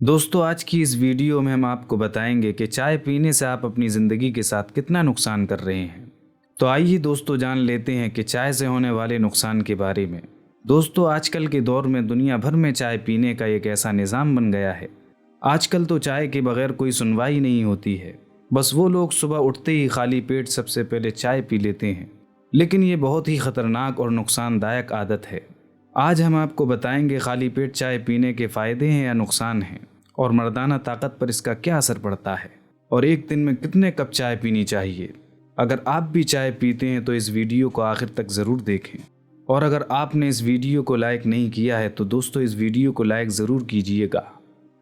दोस्तों, आज की इस वीडियो में हम आपको बताएंगे कि चाय पीने से आप अपनी ज़िंदगी के साथ कितना नुकसान कर रहे हैं। तो आइए दोस्तों जान लेते हैं कि चाय से होने वाले नुकसान के बारे में। दोस्तों, आजकल के दौर में दुनिया भर में चाय पीने का एक ऐसा निज़ाम बन गया है। आजकल तो चाय के बगैर कोई सुनवाई नहीं होती है। बस वो लोग सुबह उठते ही खाली पेट सबसे पहले चाय पी लेते हैं, लेकिन ये बहुत ही ख़तरनाक और नुकसानदायक आदत है। आज हम आपको बताएंगे खाली पेट चाय पीने के फ़ायदे हैं या नुकसान हैं, और मर्दाना ताकत पर इसका क्या असर पड़ता है, और एक दिन में कितने कप चाय पीनी चाहिए। अगर आप भी चाय पीते हैं तो इस वीडियो को आखिर तक ज़रूर देखें, और अगर आपने इस वीडियो को लाइक नहीं किया है तो दोस्तों इस वीडियो को लाइक ज़रूर कीजिएगा।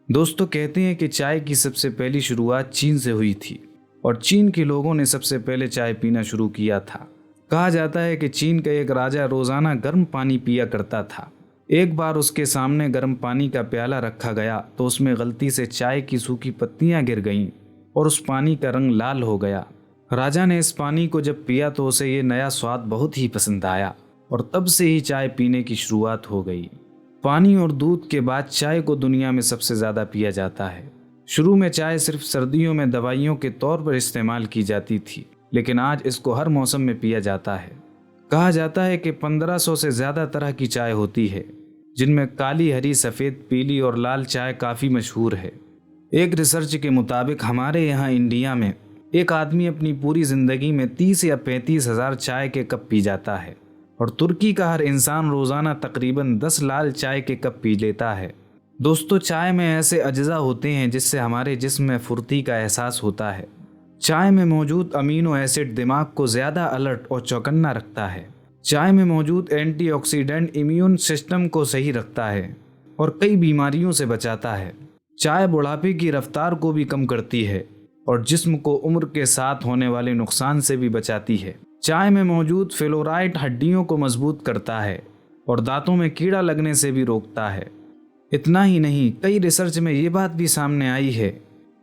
दोस्तों, कहते हैं कि चाय की सबसे पहली शुरुआत चीन से हुई थी, और चीन के लोगों ने सबसे पहले चाय पीना शुरू किया था। कहा जाता है कि चीन का एक राजा रोज़ाना गर्म पानी पिया करता था। एक बार उसके सामने गर्म पानी का प्याला रखा गया तो उसमें गलती से चाय की सूखी पत्तियां गिर गईं और उस पानी का रंग लाल हो गया। राजा ने इस पानी को जब पिया तो उसे ये नया स्वाद बहुत ही पसंद आया, और तब से ही चाय पीने की शुरुआत हो गई। पानी और दूध के बाद चाय को दुनिया में सबसे ज़्यादा पिया जाता है। शुरू में चाय सिर्फ सर्दियों में दवाइयों के तौर पर इस्तेमाल की जाती थी, लेकिन आज इसको हर मौसम में पिया जाता है। कहा जाता है कि 1500 से ज़्यादा तरह की चाय होती है, जिनमें काली, हरी, सफ़ेद, पीली और लाल चाय काफ़ी मशहूर है। एक रिसर्च के मुताबिक हमारे यहाँ इंडिया में एक आदमी अपनी पूरी ज़िंदगी में 30 या 35 हज़ार चाय के कप पी जाता है, और तुर्की का हर इंसान रोज़ाना तकरीबन 10 लाल चाय के कप पी लेता है। दोस्तों, चाय में ऐसे अज्जा होते हैं जिससे हमारे जिस्म में फुर्ती का एहसास होता है। चाय में मौजूद अमीनो एसिड दिमाग को ज़्यादा अलर्ट और चौकन्ना रखता है। चाय में मौजूद एंटीऑक्सीडेंट इम्यून सिस्टम को सही रखता है और कई बीमारियों से बचाता है। चाय बुढ़ापे की रफ्तार को भी कम करती है और जिस्म को उम्र के साथ होने वाले नुकसान से भी बचाती है। चाय में मौजूद फ्लोराइड हड्डियों को मजबूत करता है और दांतों में कीड़ा लगने से भी रोकता है। इतना ही नहीं, कई रिसर्च में ये बात भी सामने आई है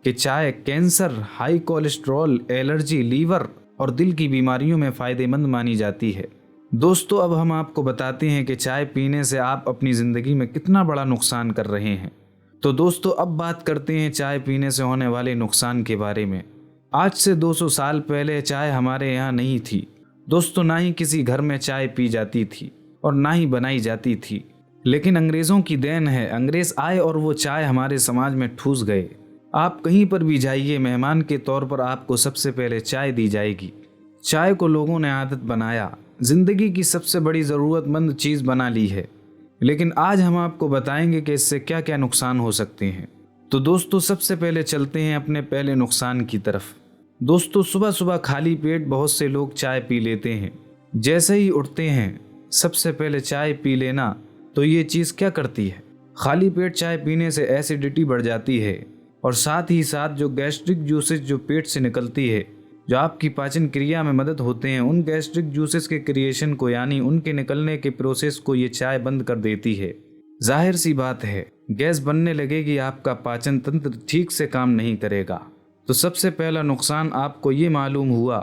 कि चाय cancer, high cholesterol, allergy, liver और दिल की बीमारियों में फ़ायदेमंद मानी जाती है। दोस्तों, अब हम आपको बताते हैं कि चाय पीने से आप अपनी ज़िंदगी में कितना बड़ा नुकसान कर रहे हैं। तो दोस्तों, अब बात करते हैं चाय पीने से होने वाले नुकसान के बारे में। आज से 200 साल पहले चाय हमारे यहाँ नहीं थी। दोस्तों, ना ही किसी घर में चाय पी जाती थी और ना ही बनाई जाती थी। लेकिन अंग्रेज़ों की देन है, अंग्रेज़ आए और वो चाय हमारे समाज में ठूस गए। आप कहीं पर भी जाइए, मेहमान के तौर पर आपको सबसे पहले चाय दी जाएगी। चाय को लोगों ने आदत बनाया, ज़िंदगी की सबसे बड़ी ज़रूरतमंद चीज़ बना ली है। लेकिन आज हम आपको बताएंगे कि इससे क्या क्या नुकसान हो सकते हैं। तो दोस्तों, सबसे पहले चलते हैं अपने पहले नुकसान की तरफ। दोस्तों, सुबह सुबह खाली पेट बहुत से लोग चाय पी लेते हैं। जैसे ही उठते हैं सबसे पहले चाय पी लेना, तो ये चीज़ क्या करती है? खाली पेट चाय पीने से एसिडिटी बढ़ जाती है, और साथ ही साथ जो गैस्ट्रिक जूसेस जो पेट से निकलती है, जो आपकी पाचन क्रिया में मदद होते हैं, उन गैस्ट्रिक जूसेस के क्रिएशन को, यानी उनके निकलने के प्रोसेस को ये चाय बंद कर देती है। जाहिर सी बात है, गैस बनने लगेगी, आपका पाचन तंत्र ठीक से काम नहीं करेगा। तो सबसे पहला नुकसान आपको ये मालूम हुआ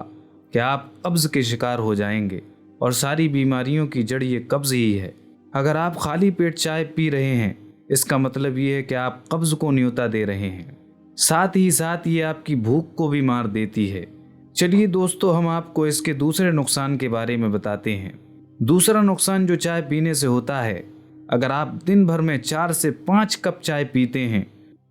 कि आप कब्ज़ के शिकार हो जाएंगे, और सारी बीमारियों की जड़ ये कब्ज़ ही है। अगर आप खाली पेट चाय पी रहे हैं, इसका मतलब ये है कि आप कब्ज़ को न्योता दे रहे हैं। साथ ही साथ ये आपकी भूख को भी मार देती है। चलिए दोस्तों, हम आपको इसके दूसरे नुकसान के बारे में बताते हैं। दूसरा नुकसान जो चाय पीने से होता है, अगर आप दिन भर में 4 से 5 कप चाय पीते हैं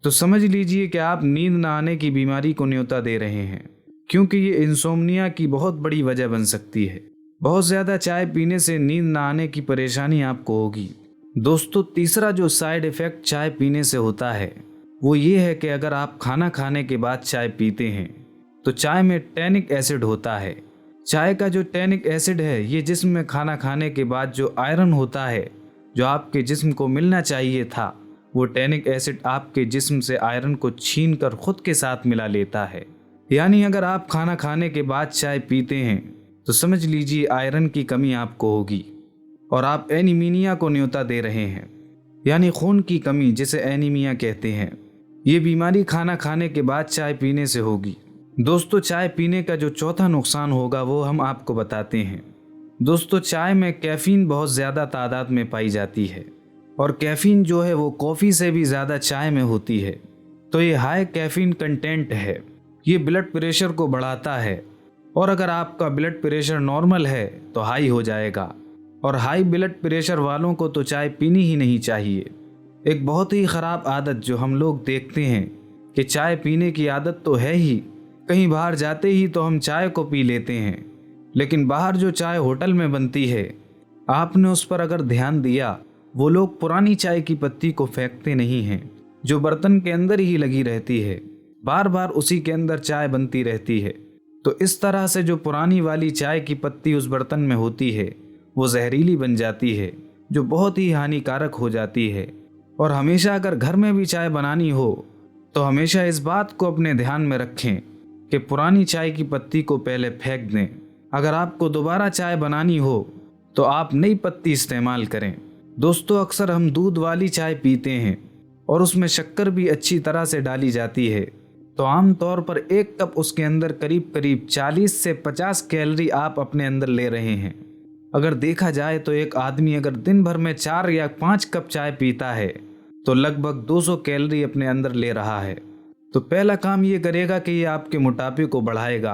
तो समझ लीजिए कि आप नींद न आने की बीमारी को न्योता दे रहे हैं, क्योंकि ये इंसोम्निया की बहुत बड़ी वजह बन सकती है। बहुत ज़्यादा चाय पीने से नींद न आने की परेशानी आपको होगी। दोस्तों, तीसरा जो साइड इफ़ेक्ट चाय पीने से होता है वो ये है कि अगर आप खाना खाने के बाद चाय पीते हैं तो चाय में टैनिक एसिड होता है। चाय का जो टैनिक एसिड है, ये जिस्म में खाना खाने के बाद जो आयरन होता है, जो आपके जिस्म को मिलना चाहिए था, वो टैनिक एसिड आपके जिस्म से आयरन को छीन कर खुद के साथ मिला लेता है। यानी अगर आप खाना खाने के बाद चाय पीते हैं तो समझ लीजिए आयरन की कमी आपको होगी, और आप एनीमिया को न्योता दे रहे हैं, यानी खून की कमी, जिसे एनीमिया कहते हैं। ये बीमारी खाना खाने के बाद चाय पीने से होगी। दोस्तों, चाय पीने का जो चौथा नुकसान होगा वो हम आपको बताते हैं। दोस्तों, चाय में कैफीन बहुत ज़्यादा तादाद में पाई जाती है, और कैफ़ीन जो है वो कॉफ़ी से भी ज़्यादा चाय में होती है। तो ये हाई कैफ़ीन कंटेंट है, ये ब्लड प्रेशर को बढ़ाता है। और अगर आपका ब्लड प्रेशर नॉर्मल है तो हाई हो जाएगा। और हाई ब्लड प्रेशर वालों को तो चाय पीनी ही नहीं चाहिए। एक बहुत ही ख़राब आदत जो हम लोग देखते हैं कि चाय पीने की आदत तो है ही, कहीं बाहर जाते ही तो हम चाय को पी लेते हैं। लेकिन बाहर जो चाय होटल में बनती है, आपने उस पर अगर ध्यान दिया, वो लोग पुरानी चाय की पत्ती को फेंकते नहीं हैं, जो बर्तन के अंदर ही लगी रहती है, बार बार उसी के अंदर चाय बनती रहती है। तो इस तरह से जो पुरानी वाली चाय की पत्ती उस बर्तन में होती है वो जहरीली बन जाती है, जो बहुत ही हानिकारक हो जाती है। और हमेशा अगर घर में भी चाय बनानी हो तो हमेशा इस बात को अपने ध्यान में रखें कि पुरानी चाय की पत्ती को पहले फेंक दें। अगर आपको दोबारा चाय बनानी हो तो आप नई पत्ती इस्तेमाल करें। दोस्तों, अक्सर हम दूध वाली चाय पीते हैं और उसमें शक्कर भी अच्छी तरह से डाली जाती है। तो आम तौर पर एक कप उसके अंदर करीब करीब 40 से 50 कैलोरी आप अपने अंदर ले रहे हैं। अगर देखा जाए तो एक आदमी अगर दिन भर में 4 या 5 कप चाय पीता है तो लगभग 200 कैलोरी अपने अंदर ले रहा है। तो पहला काम ये करेगा कि ये आपके मोटापे को बढ़ाएगा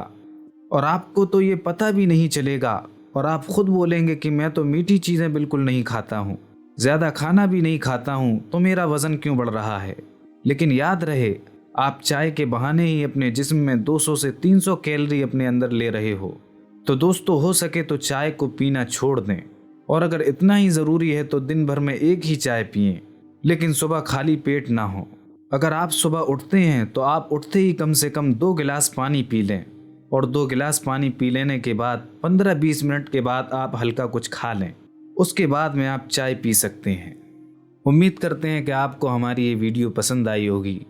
और आपको तो ये पता भी नहीं चलेगा और आप खुद बोलेंगे कि मैं तो मीठी चीज़ें बिल्कुल नहीं खाता हूँ, ज़्यादा खाना भी नहीं खाता हूँ, तो मेरा वज़न क्यों बढ़ रहा है। लेकिन याद रहे, आप चाय के बहाने ही अपने जिस्म में 200 से 300 कैलोरी अपने अंदर ले रहे हो। तो दोस्तों, हो सके तो चाय को पीना छोड़ दें और अगर इतना ही ज़रूरी है तो दिन भर में एक ही चाय पिएं, लेकिन सुबह खाली पेट ना हो। अगर आप सुबह उठते हैं तो आप उठते ही कम से कम 2 गिलास पानी पी लें और 2 गिलास पानी पी लेने के बाद 15-20 मिनट के बाद आप हल्का कुछ खा लें, उसके बाद में आप चाय पी सकते हैं। उम्मीद करते हैं कि आपको हमारी ये वीडियो पसंद आई होगी।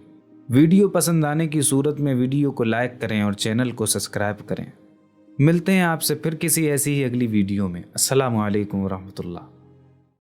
वीडियो पसंद आने की सूरत में वीडियो को लाइक करें और चैनल को सब्सक्राइब करें। मिलते हैं आपसे फिर किसी ऐसी ही अगली वीडियो में। अस्सलामु अलैकुम वरहमतुल्लाह।